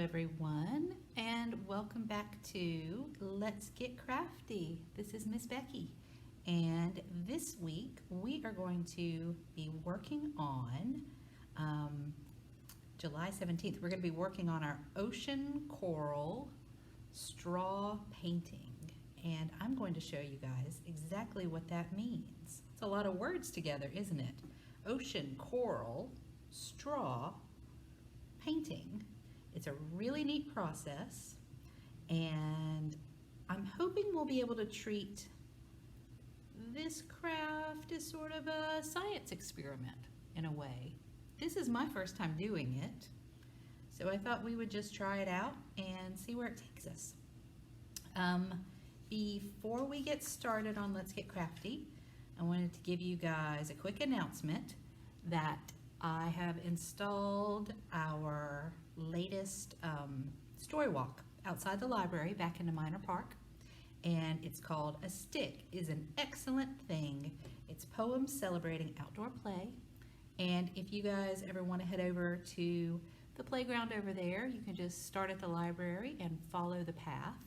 everyone, and welcome back to Let's Get Crafty. This is Miss Becky, and this week we are going to be working on July 17th. We're going to be working on our ocean coral straw painting, and I'm going to show you guys exactly what that means. It's a lot of words together, isn't it? Ocean coral straw painting. It's a really neat process, and I'm hoping we'll be able to treat this craft as sort of a science experiment in a way. This is my first time doing it, so I thought we would just try it out and see where it takes us. Before we get started on Let's Get Crafty, I wanted to give you guys a quick announcement that I have installed our latest story walk outside the library back into Minor Park, and it's called A Stick is an Excellent Thing. It's poems celebrating outdoor play, and if you guys ever want to head over to the playground over there, you can just start at the library and follow the path.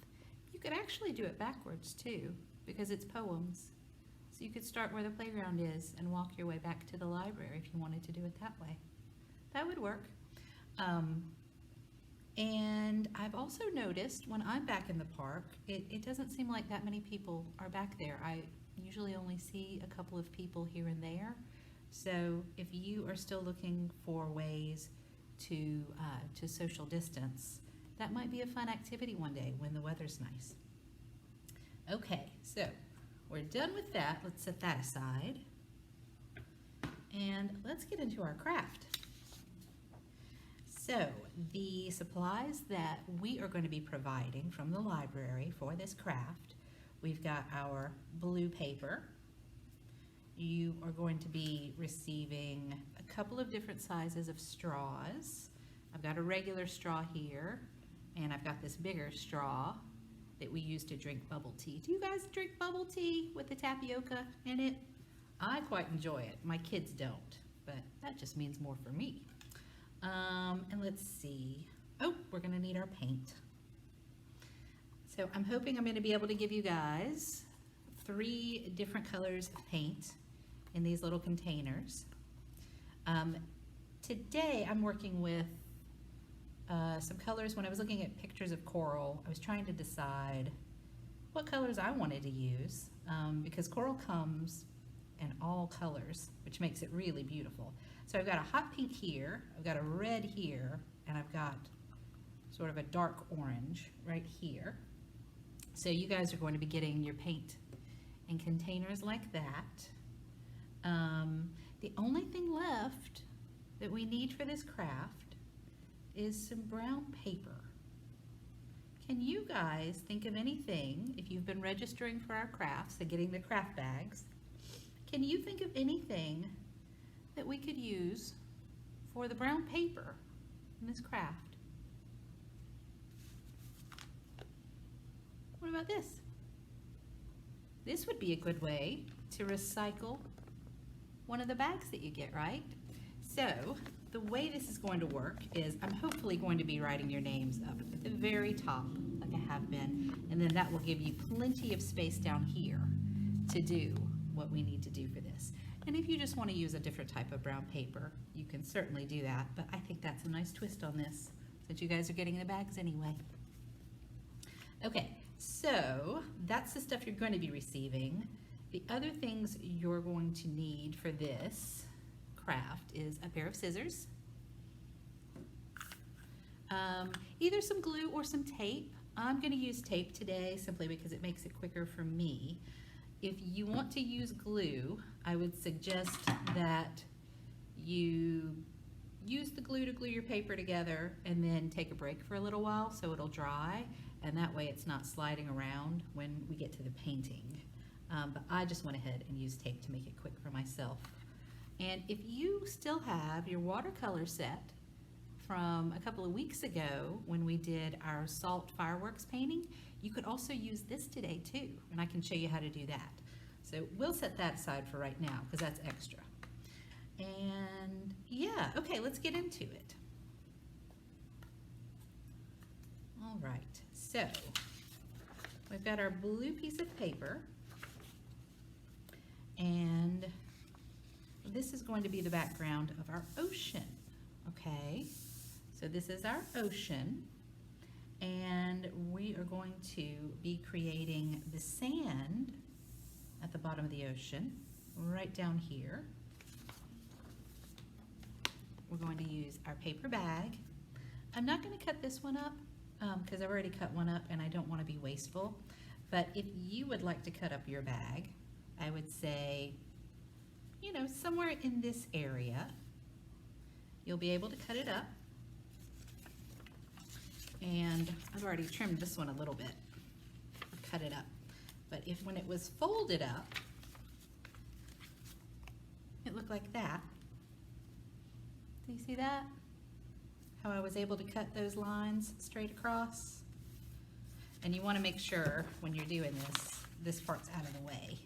You could actually do it backwards too, because it's poems. So you could start where the playground is and walk your way back to the library if you wanted to do it that way. That would work. And I've also noticed when I'm back in the park, it doesn't seem like that many people are back there. I usually only see a couple of people here and there. So if you are still looking for ways to social distance, that might be a fun activity one day when the weather's nice. Okay, so we're done with that. Let's set that aside. And let's get into our craft. So the supplies that we are going to be providing from the library for this craft, we've got our blue paper. You are going to be receiving a couple of different sizes of straws. I've got a regular straw here, and I've got this bigger straw that we use to drink bubble tea. Do you guys drink bubble tea with the tapioca in it? I quite enjoy it. My kids don't, but that just means more for me. And let's see. Oh, we're gonna need our paint. So I'm hoping I'm gonna be able to give you guys 3 different colors of paint in these little containers. Today I'm working with some colors. When I was looking at pictures of coral, I was trying to decide what colors I wanted to use, because coral comes in all colors, which makes it really beautiful. So I've got a hot pink here, I've got a red here, and I've got sort of a dark orange right here. So you guys are going to be getting your paint in containers like that. The only thing left that we need for this craft is some brown paper. Can you guys think of anything, if you've been registering for our crafts and getting the craft bags, can you think of anything that we could use for the brown paper in this craft? What about this? This would be a good way to recycle one of the bags that you get, right? So the way this is going to work is I'm hopefully going to be writing your names up at the very top like I have been, and then that will give you plenty of space down here to do what we need to do for this. And if you just want to use a different type of brown paper, you can certainly do that, but I think that's a nice twist on this since you guys are getting the bags anyway. Okay, so that's the stuff you're going to be receiving. The other things you're going to need for this craft is a pair of scissors, either some glue or some tape. I'm going to use tape today simply because it makes it quicker for me. If you want to use glue, I would suggest that you use the glue to glue your paper together and then take a break for a little while so it'll dry, and that way it's not sliding around when we get to the painting. But I just went ahead and used tape to make it quick for myself. And if you still have your watercolor set from a couple of weeks ago when we did our salt fireworks painting, you could also use this today too, and I can show you how to do that. So we'll set that aside for right now because that's extra. And yeah, okay, let's get into it. right, so we've got our blue piece of paper, and this is going to be the background of our ocean, okay? So this is our ocean, and we are going to be creating the sand at the bottom of the ocean, right down here. We're going to use our paper bag. I'm not going to cut this one up because I've already cut one up and I don't want to be wasteful. But if you would like to cut up your bag, I would say, you know, somewhere in this area, you'll be able to cut it up. And I've already trimmed this one a little bit, cut it up. But if when it was folded up, it looked like that. Do you see that? How I was able to cut those lines straight across? And you want to make sure when you're doing this part's out of the way.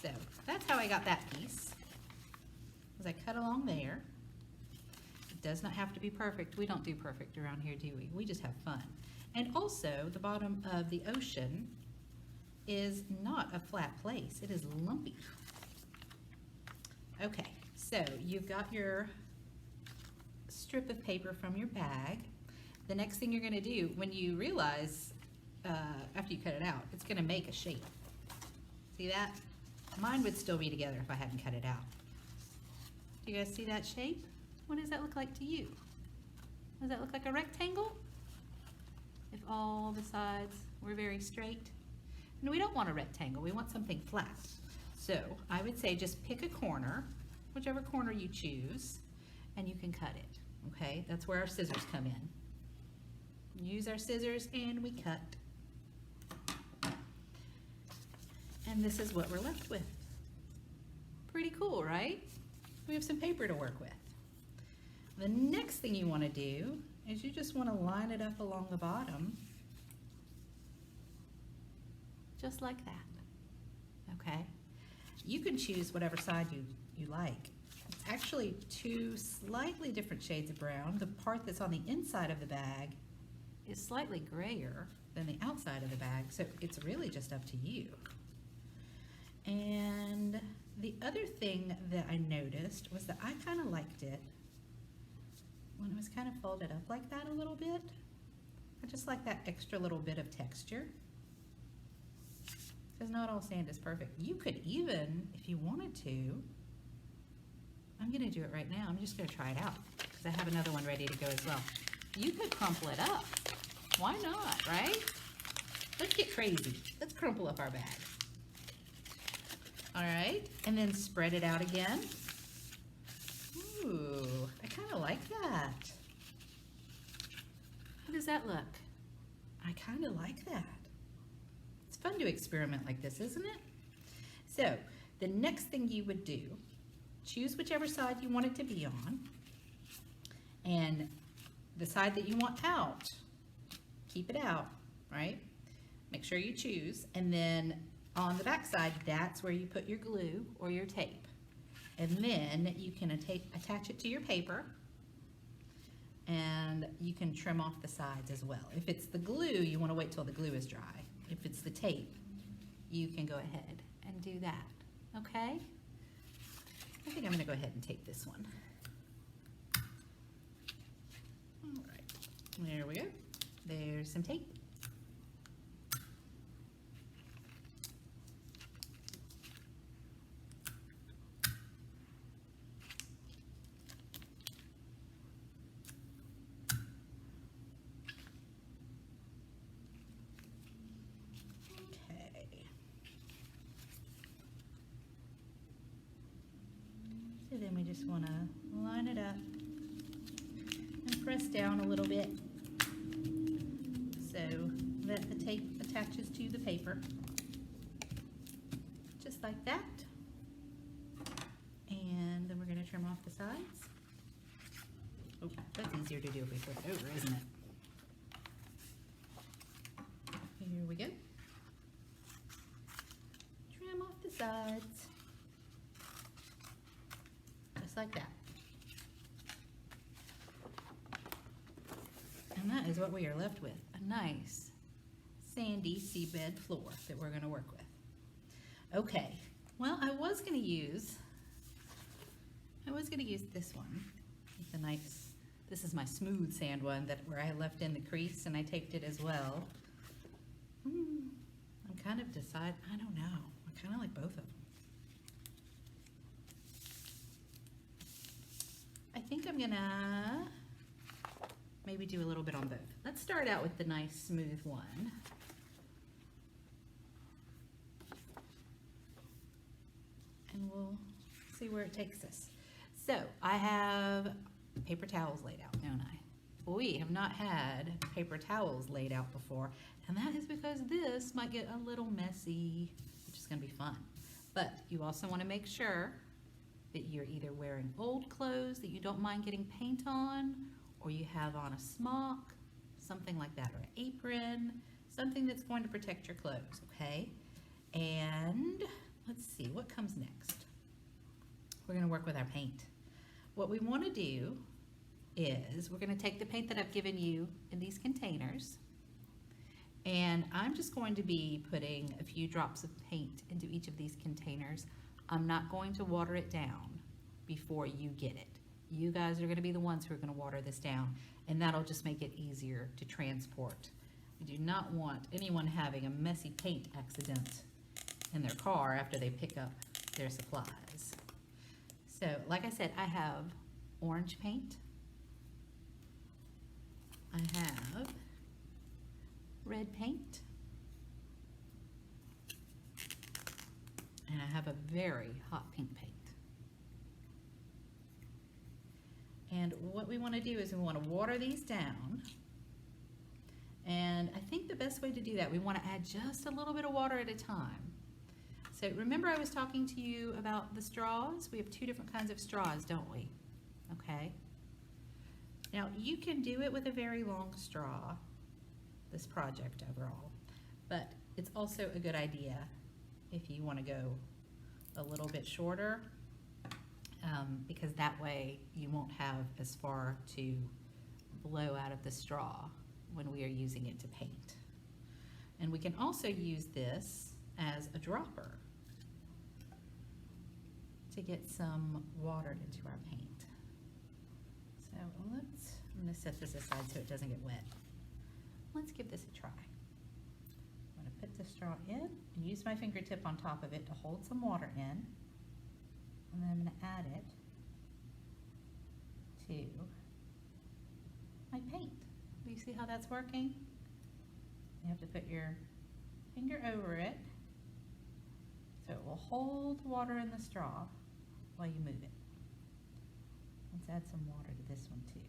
So that's how I got that piece. As I cut along there. It does not have to be perfect. We don't do perfect around here, do we? We just have fun. And also, the bottom of the ocean is not a flat place. It is lumpy. Okay, so you've got your strip of paper from your bag. The next thing you're going to do, when you realize after you cut it out, it's going to make a shape. See that? Mine would still be together if I hadn't cut it out. Do you guys see that shape? What does that look like to you? Does that look like a rectangle? If all the sides were very straight? No, we don't want a rectangle. We want something flat. So I would say just pick a corner, whichever corner you choose, and you can cut it. Okay, that's where our scissors come in. Use our scissors and we cut. And this is what we're left with. Pretty cool, right? We have some paper to work with. The next thing you want to do is you just want to line it up along the bottom, just like that. Okay? You can choose whatever side you like. It's actually two slightly different shades of brown. The part that's on the inside of the bag is slightly grayer than the outside of the bag, so it's really just up to you. And the other thing that I noticed was that I kind of liked it when it was kind of folded up like that a little bit. I just like that extra little bit of texture. Because not all sand is perfect. You could even, if you wanted to, I'm going to do it right now. I'm just going to try it out because I have another one ready to go as well. You could crumple it up. Why not, right? Let's get crazy. Let's crumple up our bag. All right, and then spread it out again. Ooh, I kind of like that. How does that look? I kind of like that. It's fun to experiment like this, isn't it? So, the next thing you would do, choose whichever side you want it to be on, and the side that you want out, keep it out, right? Make sure you choose, and then on the back side, that's where you put your glue or your tape. And then you can attach it to your paper, and you can trim off the sides as well. If it's the glue, you want to wait till the glue is dry. If it's the tape, you can go ahead and do that, okay? I think I'm going to go ahead and tape this one. All right, there we go. There's some tape. So then we just want to line it up and press down a little bit so that the tape attaches to the paper, just like that. And then we're going to trim off the sides. Oh, that's easier to do if we flip it over, isn't it? Here we go. Trim off the sides. Just like that. And that that is what we are left with. A nice sandy seabed floor that we're going to work with. Okay, well, I was going to use this one. It's a nice, this is my smooth sand one where I left in the crease and I taped it as well. I'm kind of I don't know. I kind of like both of them. I think I'm gonna maybe do a little bit on both. Let's start out with the nice smooth one. And we'll see where it takes us. So I have paper towels laid out, don't I? We have not had paper towels laid out before, and that is because this might get a little messy, which is gonna be fun. But you also wanna make sure that you're either wearing old clothes that you don't mind getting paint on, or you have on a smock, something like that, or an apron, something that's going to protect your clothes, okay? And let's see, what comes next? We're gonna work with our paint. What we wanna do is we're gonna take the paint that I've given you in these containers, and I'm just going to be putting a few drops of paint into each of these containers. I'm not going to water it down before you get it. You guys are gonna be the ones who are gonna water this down, and that'll just make it easier to transport. We do not want anyone having a messy paint accident in their car after they pick up their supplies. So, like I said, I have orange paint. I have red paint. And I have a very hot pink paint. And what we want to do is we want to water these down. And I think the best way to do that, we want to add just a little bit of water at a time. So remember I was talking to you about the straws? We have two different kinds of straws, don't we? Okay. Now you can do it with a very long straw, this project overall, but it's also a good idea if you want to go a little bit shorter, because that way you won't have as far to blow out of the straw when we are using it to paint. And we can also use this as a dropper to get some water into our paint. So I'm going to set this aside so it doesn't get wet. Let's give this a try. I'm going to put the straw in and use my fingertip on top of it to hold some water in. And then I'm going to add it to my paint. Do you see how that's working? You have to put your finger over it so it will hold water in the straw while you move it. Let's add some water to this one too.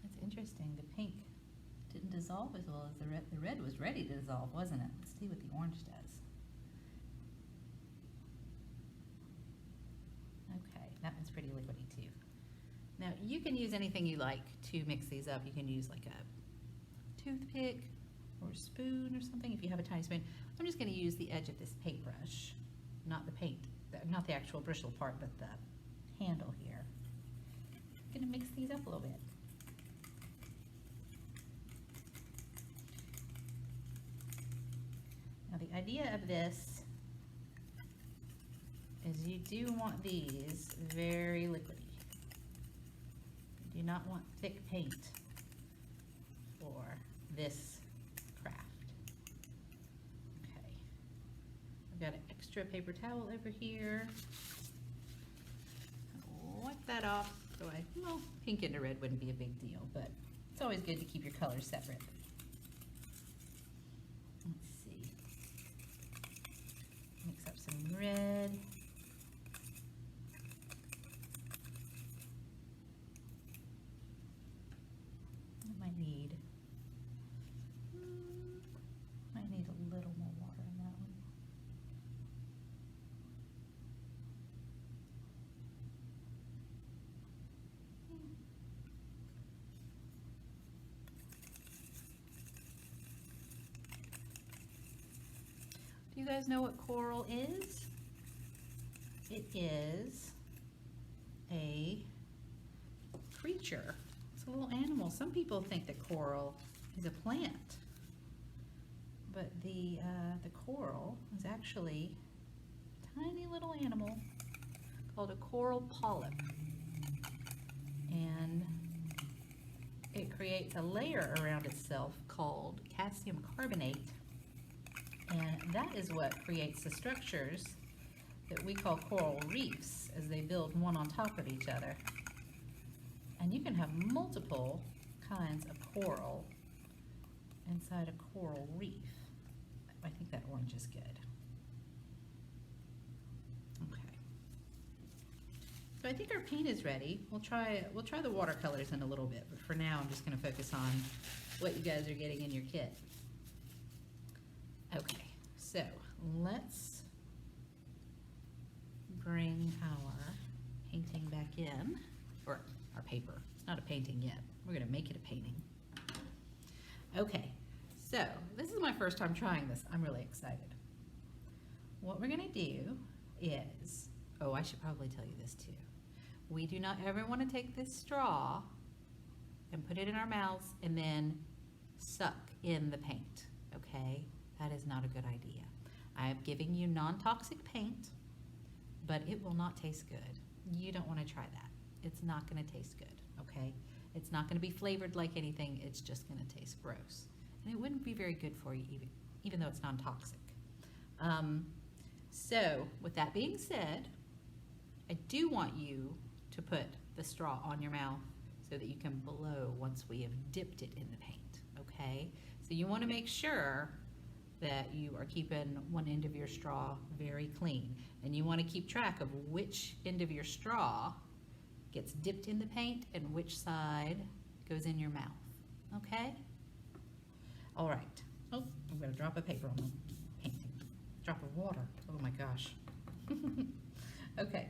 That's interesting. The pink didn't dissolve as well as the red. The red was ready to dissolve, wasn't it? Let's see what the orange does. Okay, that one's pretty liquidy too. Now you can use anything you like to mix these up. You can use like a toothpick or a spoon or something if you have a tiny spoon. I'm just going to use the edge of this paintbrush, not the paint, not the actual bristle part, but the handle here. I'm going to mix these up a little bit. Now the idea of this is you do want these very liquidy. You do not want thick paint for this craft. Okay, I've got an extra paper towel over here. I'll wipe that off. So well, pink and a red wouldn't be a big deal, but it's always good to keep your colors separate. Let's see. Mix up some red. Might need a little more water in that one. Do you guys know what coral is? It is a creature. It's a little animal. Some people think that coral is a plant, but the coral is actually a tiny little animal called a coral polyp, and it creates a layer around itself called calcium carbonate, and that is what creates the structures that we call coral reefs as they build one on top of each other. And you can have multiple kinds of coral inside a coral reef. I think that orange is good. Okay. So I think our paint is ready. We'll try the watercolors in a little bit, but for now I'm just going to focus on what you guys are getting in your kit. Okay, so let's bring our painting back in, or our paper. It's not a painting yet. We're going to make it a painting. Okay, so this is my first time trying this. I'm really excited. What we're going to do is, oh, I should probably tell you this too. We do not ever want to take this straw and put it in our mouths and then suck in the paint, okay? That is not a good idea. I am giving you non-toxic paint, but it will not taste good. You don't want to try that. It's not going to taste good, okay? It's not going to be flavored like anything. It's just going to taste gross. And it wouldn't be very good for you even though it's non-toxic. So with that being said, I do want you to put the straw on your mouth so that you can blow once we have dipped it in the paint, okay? So you want to make sure that you are keeping one end of your straw very clean, and you want to keep track of which end of your straw gets dipped in the paint and which side goes in your mouth, okay? All right. Oh, I'm going to drop a paper on the painting. Drop of water. Oh my gosh. Okay,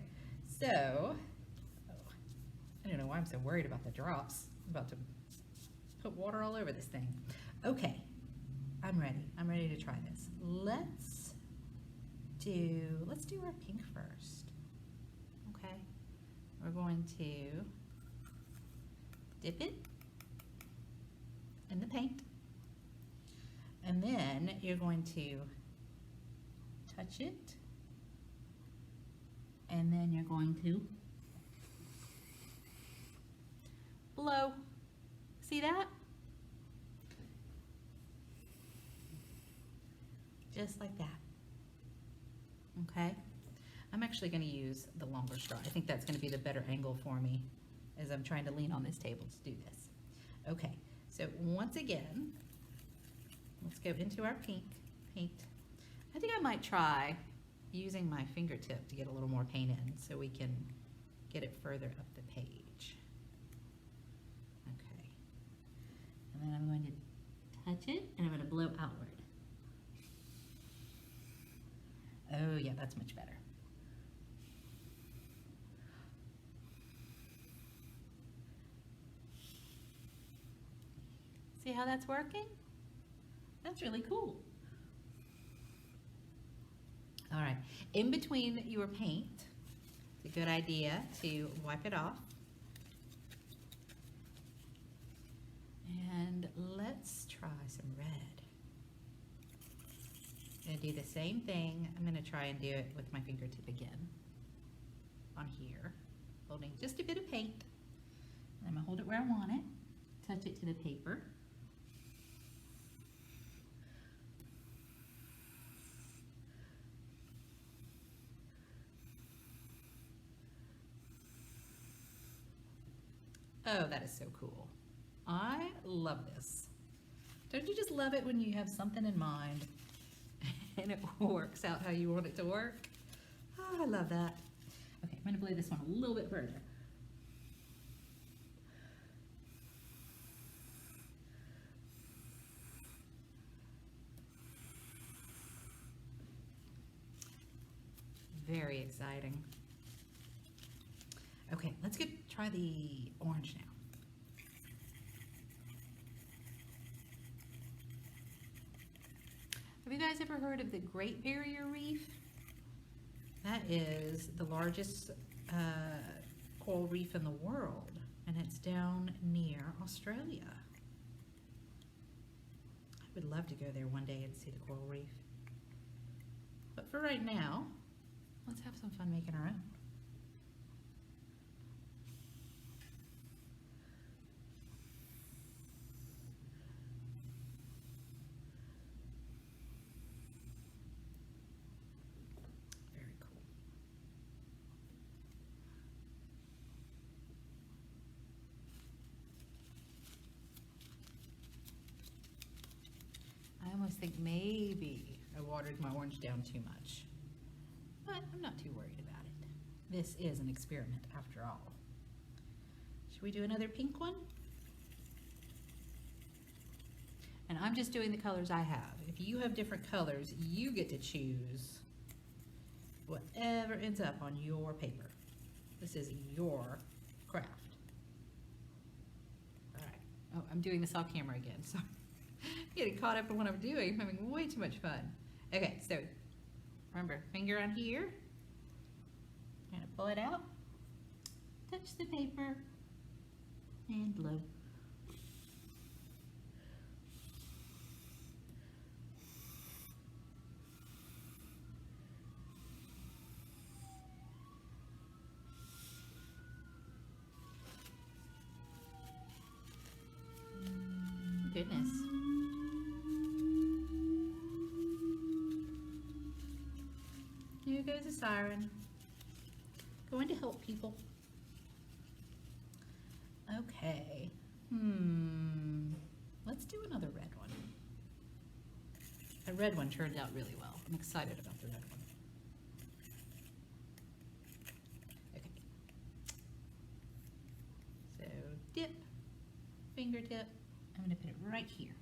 so, I don't know why I'm so worried about the drops. I'm about to put water all over this thing. Okay, I'm ready. I'm ready to try this. Let's do our pink first. Okay, we're going to dip it in the paint, and then you're going to touch it, and then you're going to blow. See that? Just like that. Okay? I'm actually going to use the longer straw. I think that's going to be the better angle for me as I'm trying to lean on this table to do this. Okay, so once again, let's go into our pink paint. I think I might try using my fingertip to get a little more paint in so we can get it further up the page. Okay, and then I'm going to touch it and I'm going to blow outward. Oh yeah, that's much better. See how that's working? That's really cool. All right, in between your paint, it's a good idea to wipe it off. And let's try some red. I'm gonna do the same thing. I'm gonna try and do it with my fingertip again on here, holding just a bit of paint. And I'm gonna hold it where I want it, touch it to the paper. Oh, that is so cool. I love this. Don't you just love it when you have something in mind and it works out how you want it to work? Oh, I love that. Okay, I'm gonna blow this one a little bit further. Very exciting. Okay, let's try the orange now. Have you guys ever heard of the Great Barrier Reef? That is the largest coral reef in the world, and it's down near Australia. I would love to go there one day and see the coral reef. But for right now, let's have some fun making our own. Very cool. I almost think maybe I watered my orange down too much, but I'm not too worried about it. This is an experiment after all. Should we do another pink one? And I'm just doing the colors I have. If you have different colors, you get to choose whatever ends up on your paper. This is your craft. All right. Oh, I'm doing this off camera again, so getting caught up in what I'm doing. I'm having way too much fun. Okay, so remember, finger on here. I'm gonna pull it out, touch the paper, and blow. Goodness. Here goes a siren. Going to help people. Okay. Let's do another red one. The red one turned out really well. I'm excited about the red one. Okay. So dip, fingertip. I'm going to put it right here.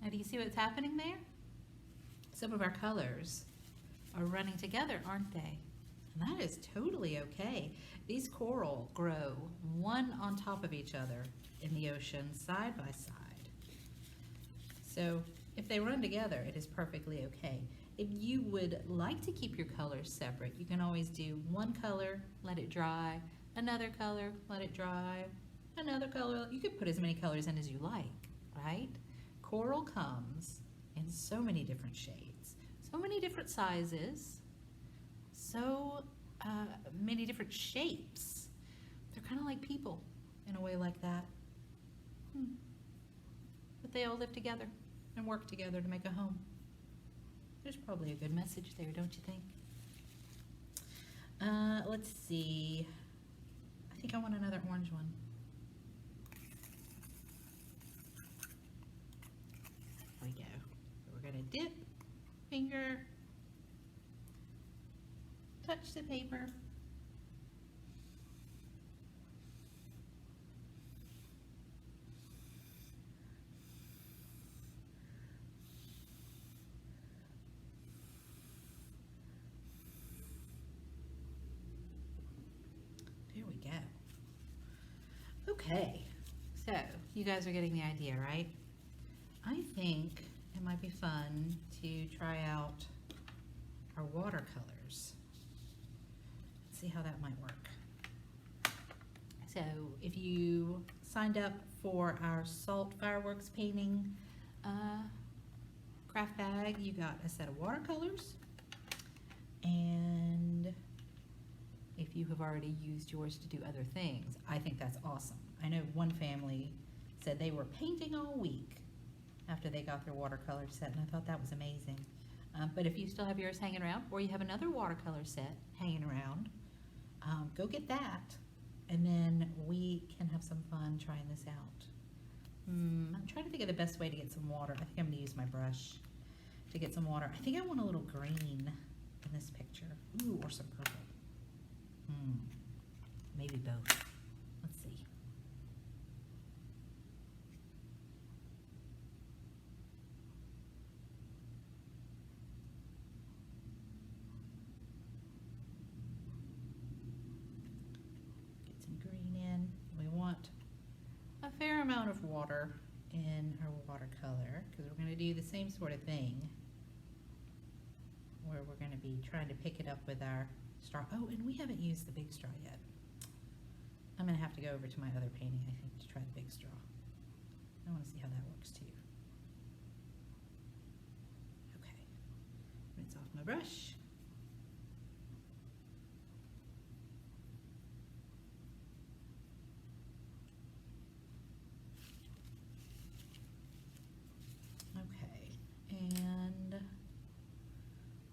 Now, do you see what's happening there? Some of our colors are running together, aren't they? And that is totally okay. These coral grow one on top of each other in the ocean, side by side. So if they run together, it is perfectly okay. If you would like to keep your colors separate, you can always do one color, let it dry, another color, let it dry, another color. You could put as many colors in as you like, right? Coral comes in so many different shades, so many different sizes, so many different shapes. They're kind of like people in a way like that. But they all live together and work together to make a home. There's probably a good message there, don't you think? Let's see. I think I want another orange one. There we go. So we're going to dip, finger, touch the paper. There we go. Okay, so you guys are getting the idea, right? I think it might be fun to try out our watercolors. See how that might work. So if you signed up for our salt fireworks painting craft bag, you got a set of watercolors, and if you have already used yours to do other things, I think that's awesome. I know one family said they were painting all week after they got their watercolor set, and I thought that was amazing. But if you still have yours hanging around, or you have another watercolor set hanging around, go get that, and then we can have some fun trying this out. I'm trying to think of the best way to get some water. I think I'm going to use my brush to get some water. I think I want a little green in this picture. Ooh, or some purple. Maybe both. Let's see. fair amount of water in our watercolor because we're going to do the same sort of thing where we're going to be trying to pick it up with our straw. Oh, and we haven't used the big straw yet. I'm going to have to go over to my other painting, I think, to try the big straw. I want to see how that works too. Okay, rinse off my brush. And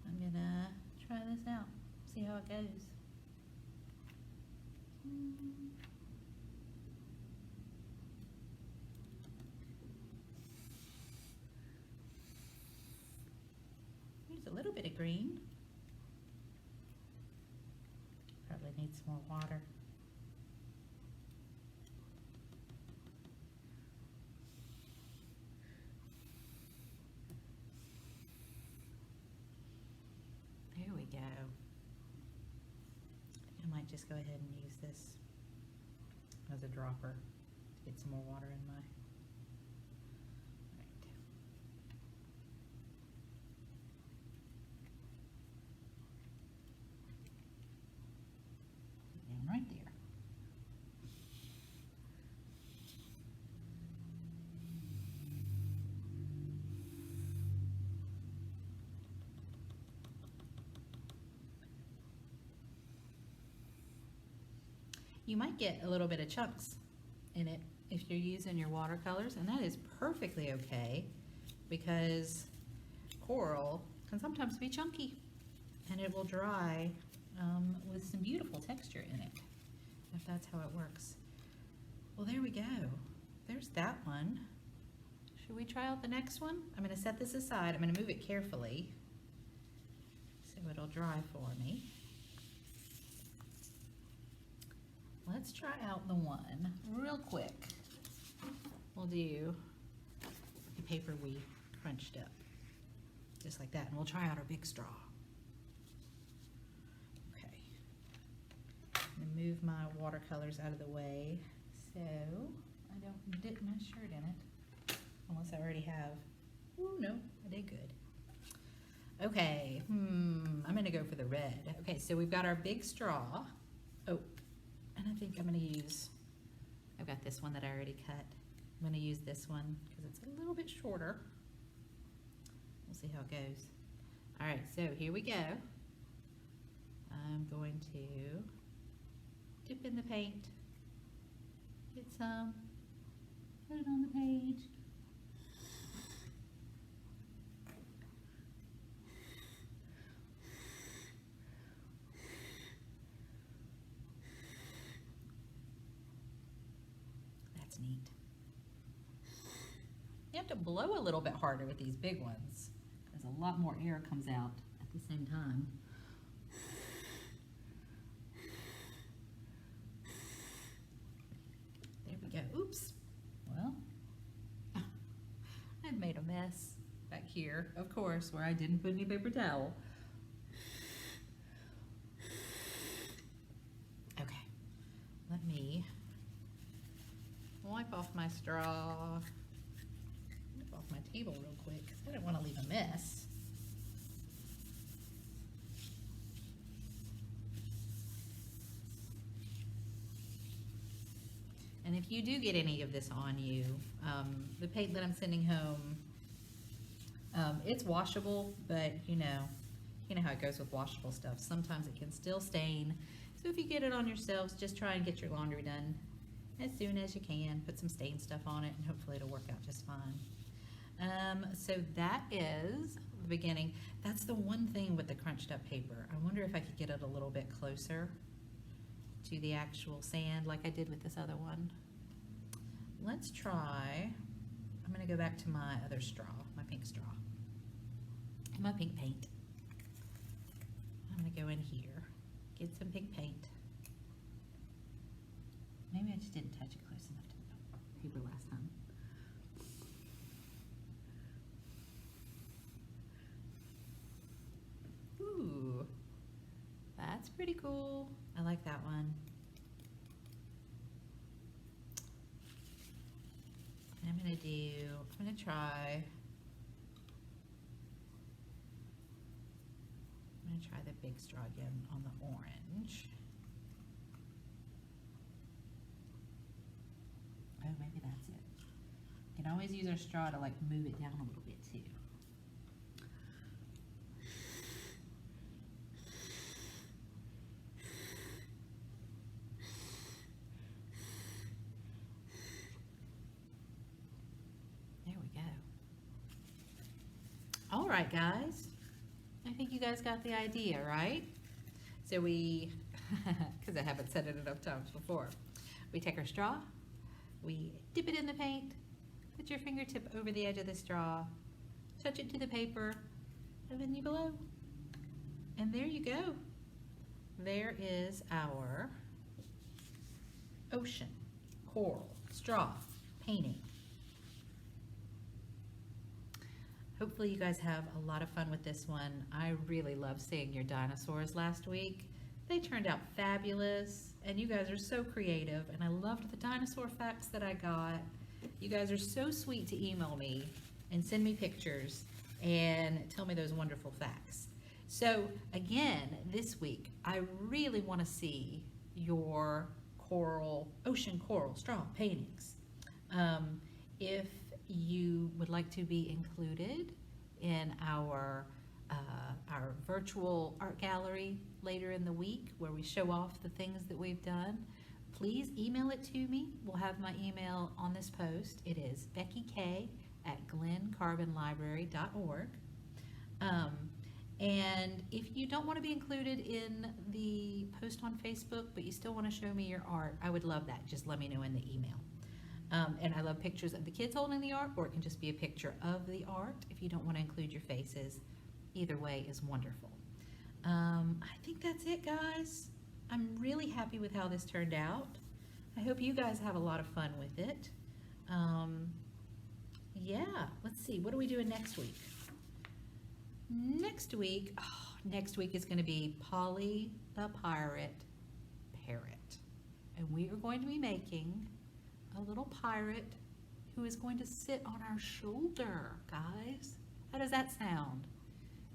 I'm gonna try this out, see how it goes. There's a little bit of green. Probably needs more water. There we go. I might just go ahead and use this as a dropper to get some more water in my. Right. Down right there. You might get a little bit of chunks in it if you're using your watercolors, and that is perfectly okay because coral can sometimes be chunky and it will dry with some beautiful texture in it if that's how it works. Well, there we go. There's that one. Should we try out the next one? I'm going to set this aside. I'm going to move it carefully so it'll dry for me. Let's try out the one real quick. We'll do the paper we crunched up, just like that, and we'll try out our big straw. Okay, I'm gonna move my watercolors out of the way so I don't dip my shirt in it, unless I already have. Ooh, no, I did good. Okay, I'm gonna go for the red. Okay, so we've got our big straw. Oh. And I think I'm going to use, I've got this one that I already cut. I'm going to use this one because it's a little bit shorter. We'll see how it goes. All right, so here we go. I'm going to dip in the paint, get some, put it on the page. Neat. You have to blow a little bit harder with these big ones because a lot more air comes out at the same time. There we go. Oops. Well, I've made a mess back here, of course, where I didn't put any paper towel. Okay, let me wipe off my straw, wipe off my table real quick because I don't want to leave a mess. And if you do get any of this on you, the paint that I'm sending home, it's washable, but you know how it goes with washable stuff. Sometimes it can still stain. So if you get it on yourselves, just try and get your laundry done as soon as you can. Put some stain stuff on it and hopefully it'll work out just fine. So that is the beginning. That's the one thing with the crunched up paper. I wonder if I could get it a little bit closer to the actual sand like I did with this other one. Let's try, I'm gonna go back to my other straw, my pink straw, and my pink paint. I'm gonna go in here, get some pink paint. Maybe I just didn't touch it close enough to the paper last time. Ooh, that's pretty cool. I like that one. I'm gonna try the big straw again on the orange. Oh, maybe that's it. You can always use our straw to like move it down a little bit too. There we go. All right, guys. I think you guys got the idea, right? So we, because I haven't said it enough times before, we take our straw, we dip it in the paint, put your fingertip over the edge of the straw, touch it to the paper, and then you blow. And there you go. There is our ocean coral straw painting. Hopefully you guys have a lot of fun with this one. I really loved seeing your dinosaurs last week. They turned out fabulous, and you guys are so creative, and I loved the dinosaur facts that I got. You guys are so sweet to email me and send me pictures and tell me those wonderful facts. So again, this week, I really want to see your ocean coral straw paintings. If you would like to be included in our virtual art gallery later in the week where we show off the things that we've done, please email it to me. We'll have my email on this post. It is beckyk@glencarbonlibrary.org. And if you don't want to be included in the post on Facebook, but you still want to show me your art, I would love that. Just let me know in the email. And I love pictures of the kids holding the art, or it can just be a picture of the art if you don't want to include your faces. Either way is wonderful. I think that's it, guys. I'm really happy with how this turned out. I hope you guys have a lot of fun with it. Yeah, let's see. What are we doing next week? Next week is going to be Polly the Pirate Parrot. And we are going to be making a little pirate who is going to sit on our shoulder, guys. How does that sound?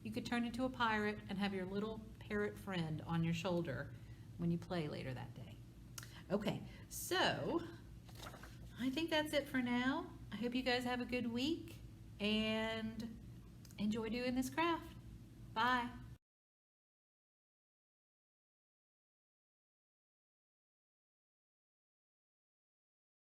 You could turn into a pirate and have your little parrot friend on your shoulder when you play later that day. Okay, so I think that's it for now. I hope you guys have a good week and enjoy doing this craft. Bye.